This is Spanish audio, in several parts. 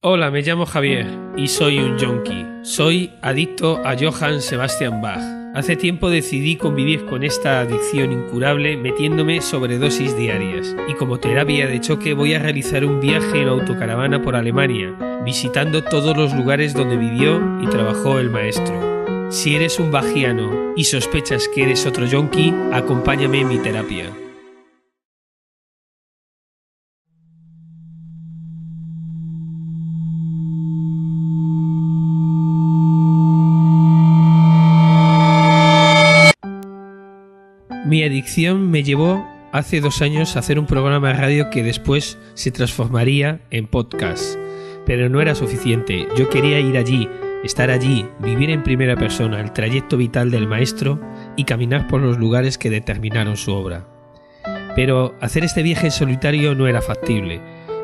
Hola, me llamo Javier y soy un yonki. Soy adicto a Johann Sebastian Bach. Hace tiempo decidí convivir con esta adicción incurable metiéndome sobredosis diarias. Y como terapia de choque voy a realizar un viaje en autocaravana por Alemania, visitando todos los lugares donde vivió y trabajó el maestro. Si eres un bajiano y sospechas que eres otro yonki, acompáñame en mi terapia. Mi adicción me llevó hace 2 años a hacer un programa de radio que después se transformaría en podcast. Pero no era suficiente, yo quería ir allí, estar allí, vivir en primera persona el trayecto vital del maestro y caminar por los lugares que determinaron su obra. Pero hacer este viaje en solitario no era factible.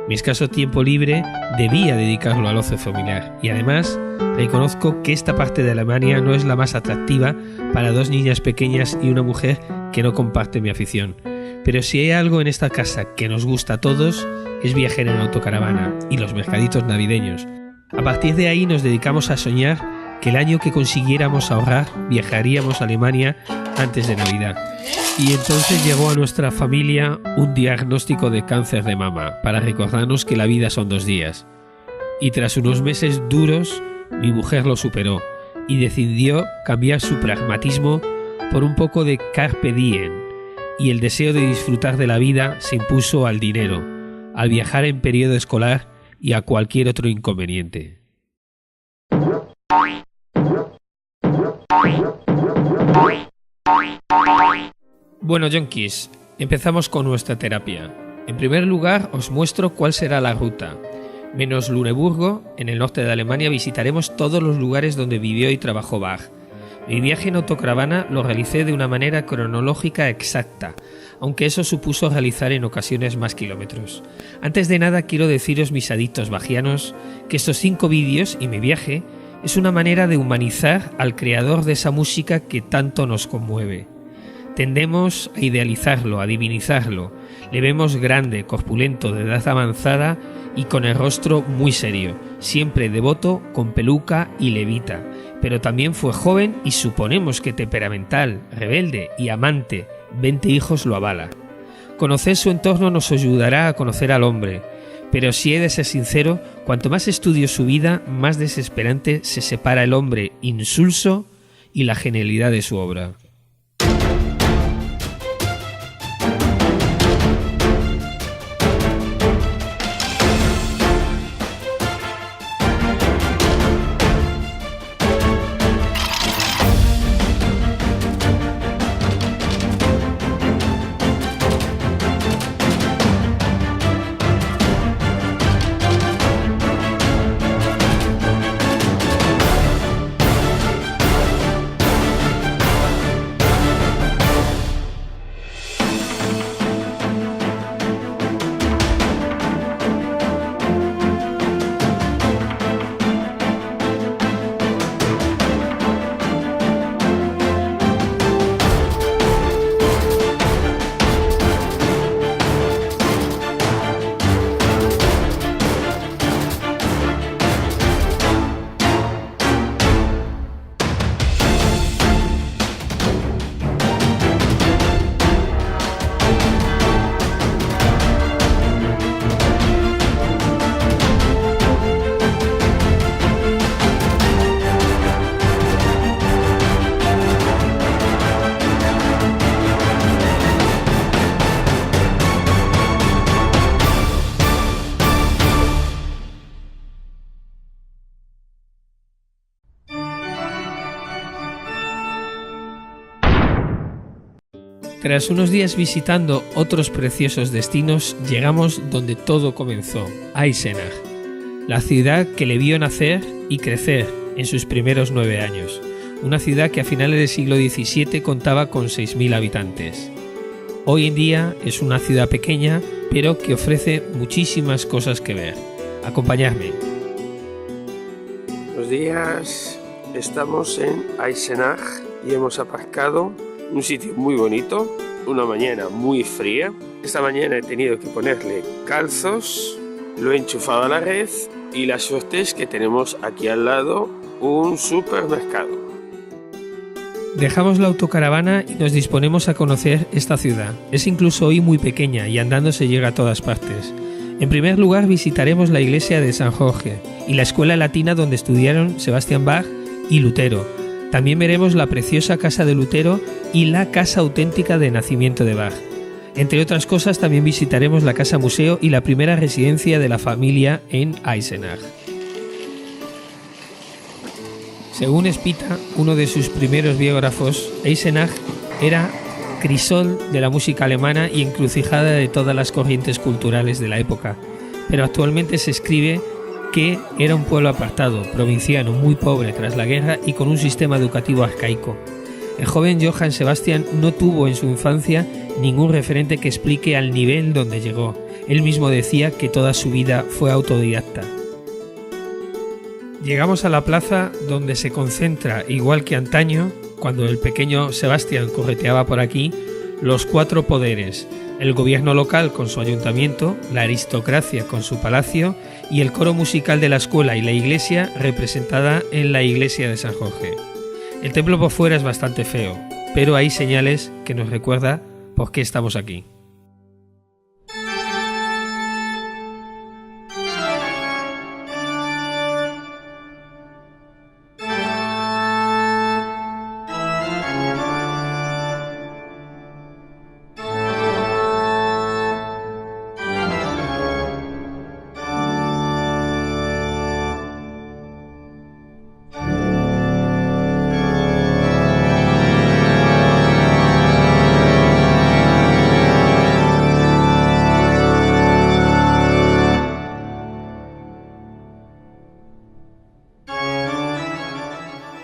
Mi escaso tiempo libre debía dedicarlo al ocio familiar y además reconozco que esta parte de Alemania no es la más atractiva para 2 niñas pequeñas y una mujer que no comparte mi afición. Pero si hay algo en esta casa que nos gusta a todos es viajar en autocaravana y los mercaditos navideños. A partir de ahí nos dedicamos a soñar que el año que consiguiéramos ahorrar viajaríamos a Alemania antes de Navidad. Y entonces llegó a nuestra familia un diagnóstico de cáncer de mama para recordarnos que la vida son 2 días. Y tras unos meses duros, mi mujer lo superó y decidió cambiar su pragmatismo por un poco de carpe diem, y el deseo de disfrutar de la vida se impuso al dinero, al viajar en periodo escolar y a cualquier otro inconveniente. Bueno, yonkis, empezamos con nuestra terapia. En primer lugar, os muestro cuál será la ruta. Menos Luneburgo, en el norte de Alemania, visitaremos todos los lugares donde vivió y trabajó Bach. Mi viaje en autocaravana lo realicé de una manera cronológica exacta, aunque eso supuso realizar en ocasiones más kilómetros. Antes de nada quiero deciros, mis adictos bajianos, que estos 5 vídeos y mi viaje es una manera de humanizar al creador de esa música que tanto nos conmueve. Tendemos a idealizarlo, a divinizarlo. Le vemos grande, corpulento, de edad avanzada y con el rostro muy serio, siempre devoto, con peluca y levita. Pero también fue joven y suponemos que temperamental, rebelde y amante. 20 hijos lo avala. Conocer su entorno nos ayudará a conocer al hombre. Pero si he de ser sincero, cuanto más estudio su vida, más desesperante se separa el hombre insulso y la genialidad de su obra. Tras unos días visitando otros preciosos destinos, llegamos donde todo comenzó, Eisenach, la ciudad que le vio nacer y crecer en sus primeros 9 años, una ciudad que a finales del siglo XVII contaba con 6.000 habitantes. Hoy en día es una ciudad pequeña, pero que ofrece muchísimas cosas que ver. Acompañadme. Buenos días, estamos en Eisenach y hemos aparcado en un sitio muy bonito, una mañana muy fría. Esta mañana he tenido que ponerle calzos, lo he enchufado a la red Y la suerte es que tenemos aquí al lado un supermercado. Dejamos la autocaravana y nos disponemos a conocer esta ciudad. Es incluso hoy muy pequeña y andando se llega a todas partes. En primer lugar visitaremos la iglesia de San Jorge y la escuela latina donde estudiaron Sebastian Bach y Lutero. También veremos la preciosa casa de Lutero y la casa auténtica de nacimiento de Bach. Entre otras cosas también visitaremos la casa museo y la primera residencia de la familia en Eisenach. Según Spita, uno de sus primeros biógrafos, Eisenach era crisol de la música alemana y encrucijada de todas las corrientes culturales de la época, pero actualmente se escribe que era un pueblo apartado, provinciano, muy pobre tras la guerra y con un sistema educativo arcaico. El joven Johann Sebastian no tuvo en su infancia ningún referente que explique al nivel donde llegó. Él mismo decía que toda su vida fue autodidacta. Llegamos a la plaza donde se concentra, igual que antaño, cuando el pequeño Sebastián correteaba por aquí, los 4 poderes: el gobierno local con su ayuntamiento, la aristocracia con su palacio y el coro musical de la escuela y la iglesia representada en la iglesia de San Jorge. El templo por fuera es bastante feo, pero hay señales que nos recuerda por qué estamos aquí.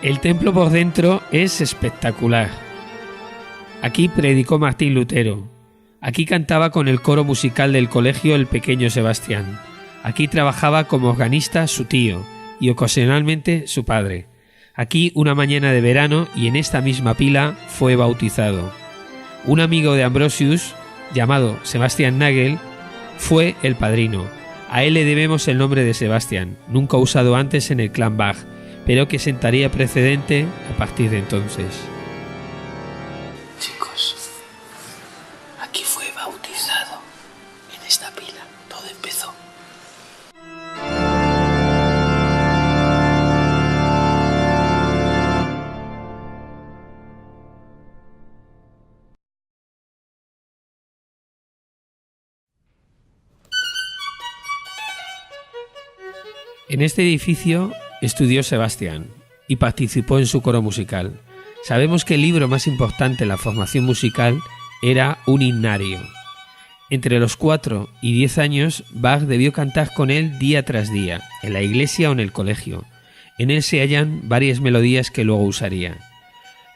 El templo por dentro es espectacular. Aquí predicó Martín Lutero. Aquí cantaba con el coro musical del colegio el pequeño Sebastián. Aquí trabajaba como organista su tío y ocasionalmente su padre. Aquí una mañana de verano y en esta misma pila fue bautizado. Un amigo de Ambrosius, llamado Sebastian Nagel, fue el padrino. A él le debemos el nombre de Sebastián, nunca usado antes en el clan Bach, pero que sentaría precedente a partir de entonces. Chicos, aquí fue bautizado. En esta pila todo empezó. En este edificio estudió Sebastián y participó en su coro musical. Sabemos que el libro más importante en la formación musical era un himnario. Entre los 4 y 10 años, Bach debió cantar con él día tras día, en la iglesia o en el colegio. En él se hallan varias melodías que luego usaría.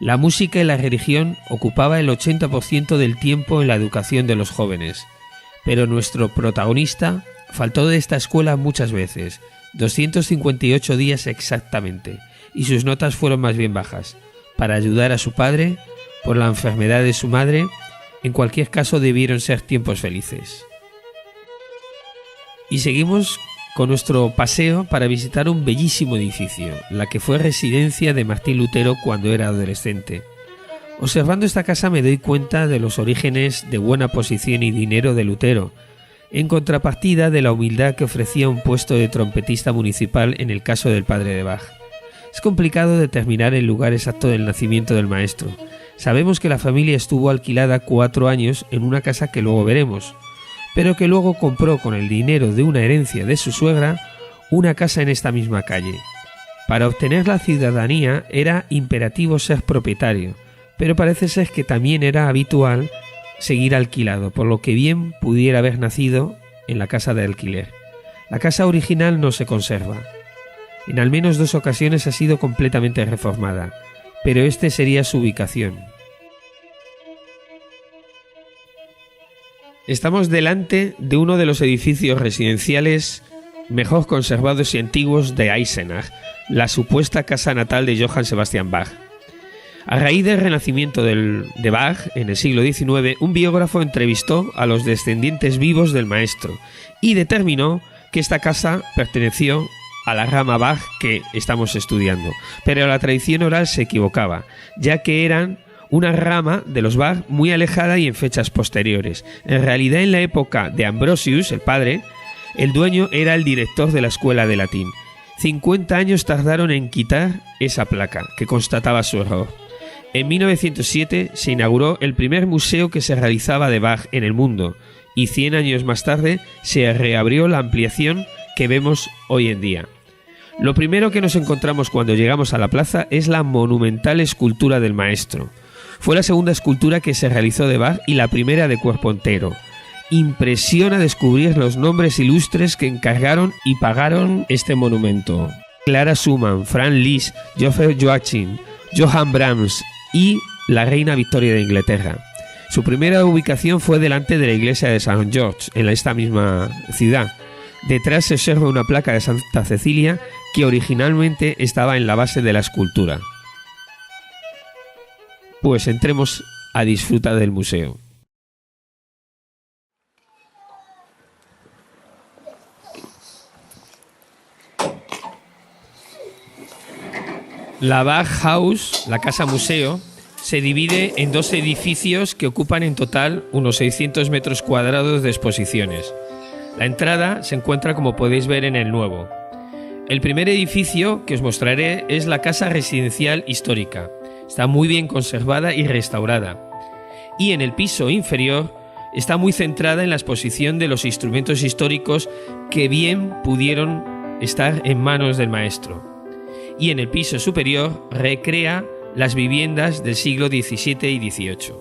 La música y la religión ocupaba el 80% del tiempo en la educación de los jóvenes, pero nuestro protagonista faltó de esta escuela muchas veces, 258 días exactamente, y sus notas fueron más bien bajas. Para ayudar a su padre, por la enfermedad de su madre, en cualquier caso debieron ser tiempos felices. Y seguimos con nuestro paseo para visitar un bellísimo edificio, la que fue residencia de Martín Lutero cuando era adolescente. Observando esta casa me doy cuenta de los orígenes de buena posición y dinero de Lutero, en contrapartida de la humildad que ofrecía un puesto de trompetista municipal en el caso del padre de Bach. Es complicado determinar el lugar exacto del nacimiento del maestro. Sabemos que la familia estuvo alquilada 4 años en una casa que luego veremos, pero que luego compró con el dinero de una herencia de su suegra una casa en esta misma calle. Para obtener la ciudadanía era imperativo ser propietario, pero parece ser que también era habitual seguir alquilado, por lo que bien pudiera haber nacido en la casa de alquiler. La casa original no se conserva. En al menos 2 ocasiones ha sido completamente reformada, pero este sería su ubicación. Estamos delante de uno de los edificios residenciales mejor conservados y antiguos de Eisenach, la supuesta casa natal de Johann Sebastian Bach. A raíz del renacimiento de Bach en el siglo XIX, un biógrafo entrevistó a los descendientes vivos del maestro y determinó que esta casa perteneció a la rama Bach que estamos estudiando, pero la tradición oral se equivocaba, ya que eran una rama de los Bach muy alejada y en fechas posteriores. En realidad, en la época de Ambrosius, el padre, el dueño era el director de la escuela de latín. 50 años tardaron en quitar esa placa que constataba su error. En 1907 se inauguró el primer museo que se realizaba de Bach en el mundo, y 100 años más tarde se reabrió la ampliación que vemos hoy en día. Lo primero que nos encontramos cuando llegamos a la plaza es la monumental escultura del maestro. Fue la segunda escultura que se realizó de Bach y la primera de cuerpo entero. Impresiona descubrir los nombres ilustres que encargaron y pagaron este monumento. Clara Schumann, Franz Liszt, Joseph Joachim, Johann Brahms y la reina Victoria de Inglaterra. Su primera ubicación fue delante de la iglesia de St. George, en esta misma ciudad. Detrás se observa una placa de Santa Cecilia que originalmente estaba en la base de la escultura. Pues entremos a disfrutar del museo. La Bach House, la casa museo, se divide en dos edificios que ocupan en total unos 600 metros cuadrados de exposiciones. La entrada se encuentra, como podéis ver, en el nuevo. El primer edificio que os mostraré es la casa residencial histórica. Está muy bien conservada y restaurada. Y en el piso inferior está muy centrada en la exposición de los instrumentos históricos que bien pudieron estar en manos del maestro. Y en el piso superior recrea las viviendas del siglo XVII y XVIII.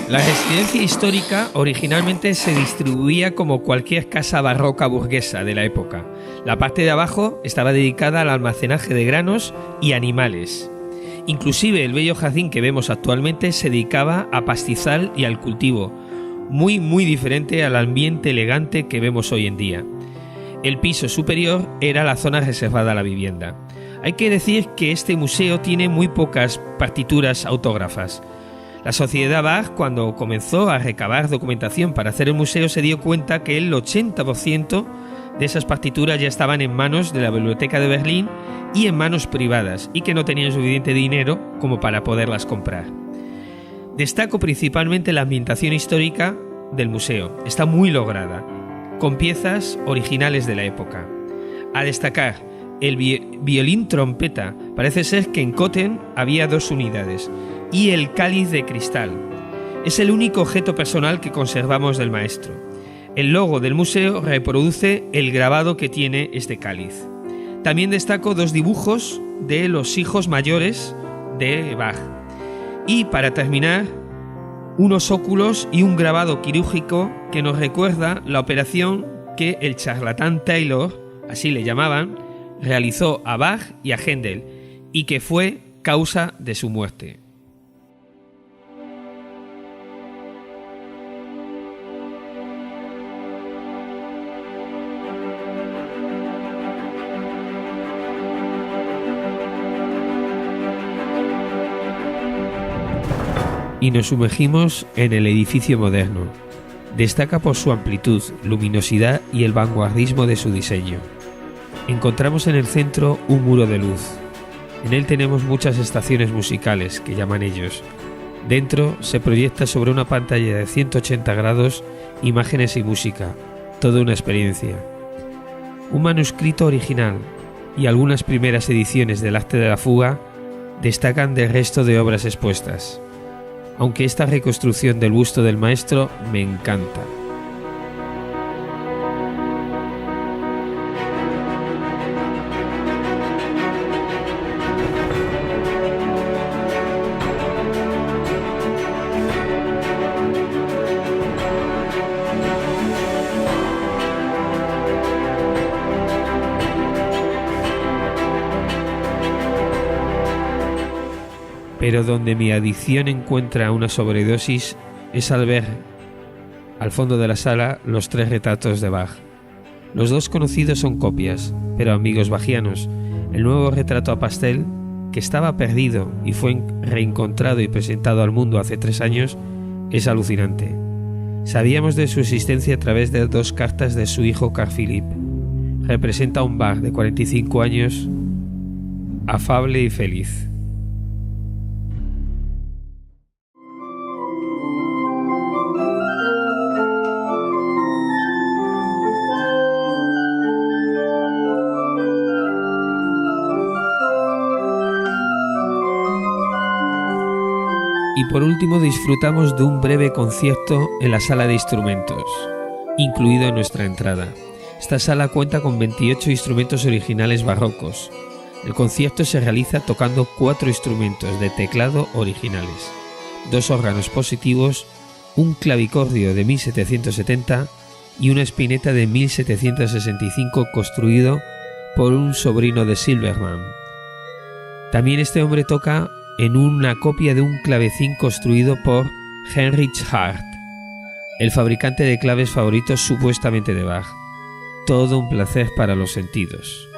La residencia histórica originalmente se distribuía como cualquier casa barroca burguesa de la época. La parte de abajo estaba dedicada al almacenaje de granos y animales. Inclusive el bello jardín que vemos actualmente se dedicaba a pastizal y al cultivo, muy diferente al ambiente elegante que vemos hoy en día. El piso superior era la zona reservada a la vivienda. Hay que decir que este museo tiene muy pocas partituras autógrafas. La sociedad Bach, cuando comenzó a recabar documentación para hacer el museo, se dio cuenta que el 80% de esas partituras ya estaban en manos de la Biblioteca de Berlín y en manos privadas, y que no tenían suficiente dinero como para poderlas comprar. Destaco principalmente la ambientación histórica del museo. Está muy lograda, con piezas originales de la época. A destacar, el violín trompeta. Parece ser que en Köthen había 2 unidades. Y el cáliz de cristal. Es el único objeto personal que conservamos del maestro. El logo del museo reproduce el grabado que tiene este cáliz. También destaco 2 dibujos de los hijos mayores de Bach. Y para terminar, unos óculos y un grabado quirúrgico que nos recuerda la operación que el charlatán Taylor, así le llamaban, realizó a Bach y a Händel, y que fue causa de su muerte. Y nos sumergimos en el edificio moderno. Destaca por su amplitud, luminosidad y el vanguardismo de su diseño. Encontramos en el centro un muro de luz. En él tenemos muchas estaciones musicales, que llaman ellos. Dentro se proyecta sobre una pantalla de 180 grados imágenes y música, toda una experiencia. Un manuscrito original y algunas primeras ediciones del Arte de la Fuga destacan del resto de obras expuestas. Aunque esta reconstrucción del busto del maestro me encanta. Pero donde mi adicción encuentra una sobredosis es al ver, al fondo de la sala, los 3 retratos de Bach. Los 2 conocidos son copias, pero amigos bachianos. El nuevo retrato a pastel, que estaba perdido y fue reencontrado y presentado al mundo hace 3 años, es alucinante. Sabíamos de su existencia a través de 2 cartas de su hijo Carl Philipp. Representa un Bach de 45 años, afable y feliz. Y por último disfrutamos de un breve concierto en la sala de instrumentos, incluido en nuestra entrada. Esta sala cuenta con 28 instrumentos originales barrocos. El concierto se realiza tocando 4 instrumentos de teclado originales, 2 órganos positivos, un clavicordio de 1770 y una espineta de 1765 construido por un sobrino de Silbermann. También este hombre toca en una copia de un clavecín construido por Heinrich Hart, el fabricante de claves favoritos supuestamente de Bach. Todo un placer para los sentidos.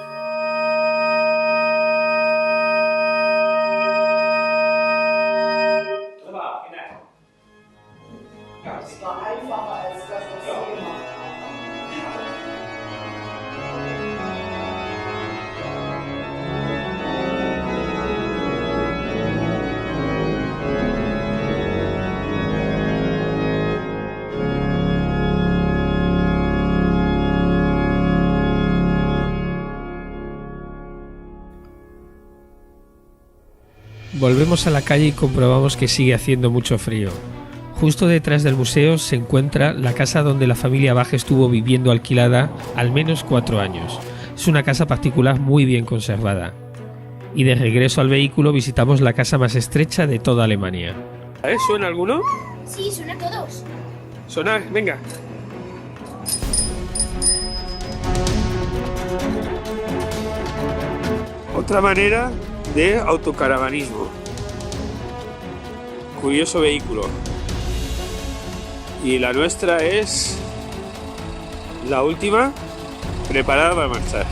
Volvemos a la calle y comprobamos que sigue haciendo mucho frío. Justo detrás del museo se encuentra la casa donde la familia Bach estuvo viviendo alquilada al menos 4 años. Es una casa particular muy bien conservada. Y de regreso al vehículo visitamos la casa más estrecha de toda Alemania. ¿Suena alguno? Sí, suena todos. Sonar, venga. Otra manera de autocaravanismo. Curioso vehículo. Y la nuestra es la última, preparada para marchar.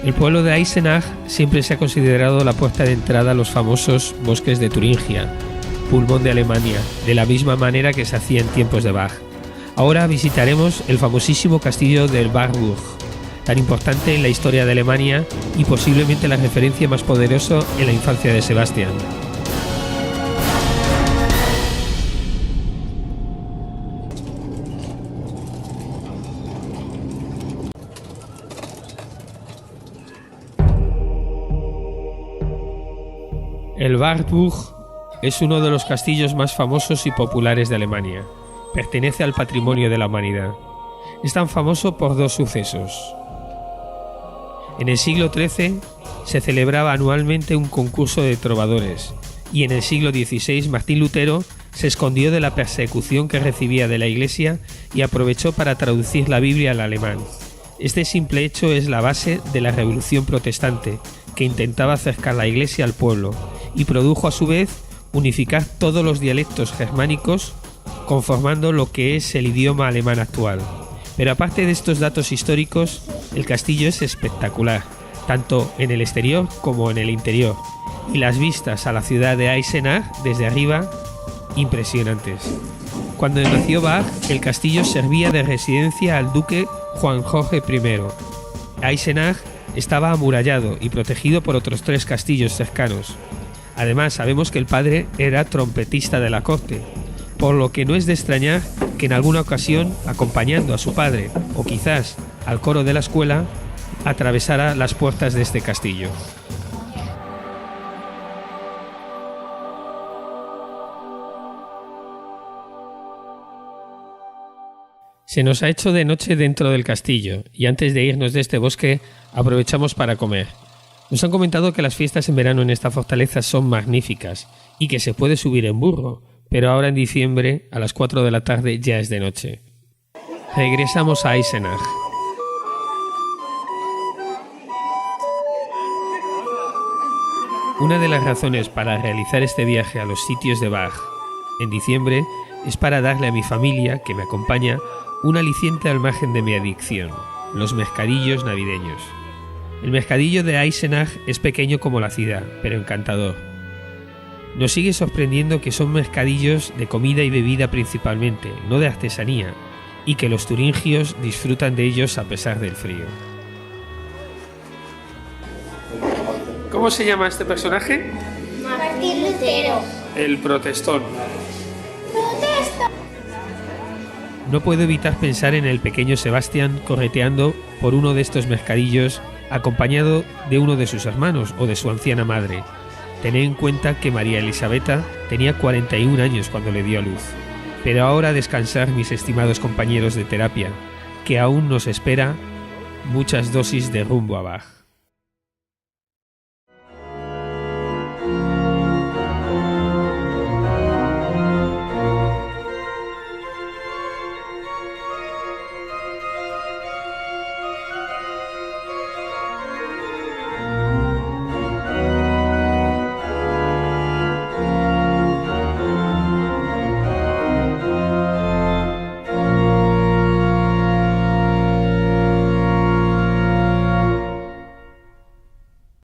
El pueblo de Eisenach siempre se ha considerado la puerta de entrada a los famosos bosques de Turingia, pulmón de Alemania, de la misma manera que se hacía en tiempos de Bach. Ahora visitaremos el famosísimo castillo del Wartburg, tan importante en la historia de Alemania y posiblemente la referencia más poderosa en la infancia de Sebastian. El Wartburg es uno de los castillos más famosos y populares de Alemania. Pertenece al patrimonio de la humanidad. Es tan famoso por 2 sucesos. En el siglo XIII se celebraba anualmente un concurso de trovadores y en el siglo XVI Martín Lutero se escondió de la persecución que recibía de la Iglesia y aprovechó para traducir la Biblia al alemán. Este simple hecho es la base de la Revolución Protestante, que intentaba acercar la Iglesia al pueblo y produjo a su vez unificar todos los dialectos germánicos conformando lo que es el idioma alemán actual. Pero aparte de estos datos históricos, el castillo es espectacular, tanto en el exterior como en el interior, y las vistas a la ciudad de Eisenach desde arriba, impresionantes. Cuando nació Bach, el castillo servía de residencia al duque Juan Jorge I. Eisenach estaba amurallado y protegido por otros 3 castillos cercanos. Además, sabemos que el padre era trompetista de la corte, por lo que no es de extrañar que en alguna ocasión, acompañando a su padre o quizás al coro de la escuela, atravesara las puertas de este castillo. Se nos ha hecho de noche dentro del castillo y antes de irnos de este bosque aprovechamos para comer. Nos han comentado que las fiestas en verano en esta fortaleza son magníficas y que se puede subir en burro, pero ahora en diciembre a las 4 de la tarde ya es de noche. Regresamos a Eisenach. Una de las razones para realizar este viaje a los sitios de Bach en diciembre es para darle a mi familia, que me acompaña, un aliciente al margen de mi adicción, los mercadillos navideños. El mercadillo de Eisenach es pequeño como la ciudad, pero encantador. Nos sigue sorprendiendo que son mercadillos de comida y bebida principalmente, no de artesanía, y que los turingios disfrutan de ellos a pesar del frío. ¿Cómo se llama este personaje? Martín Lutero. El protestón. No puedo evitar pensar en el pequeño Sebastián correteando por uno de estos mercadillos acompañado de uno de sus hermanos o de su anciana madre. Tened en cuenta que María Elisabetta tenía 41 años cuando le dio a luz. Pero ahora a descansar, mis estimados compañeros de terapia, que aún nos espera muchas dosis de rumbo a Bach.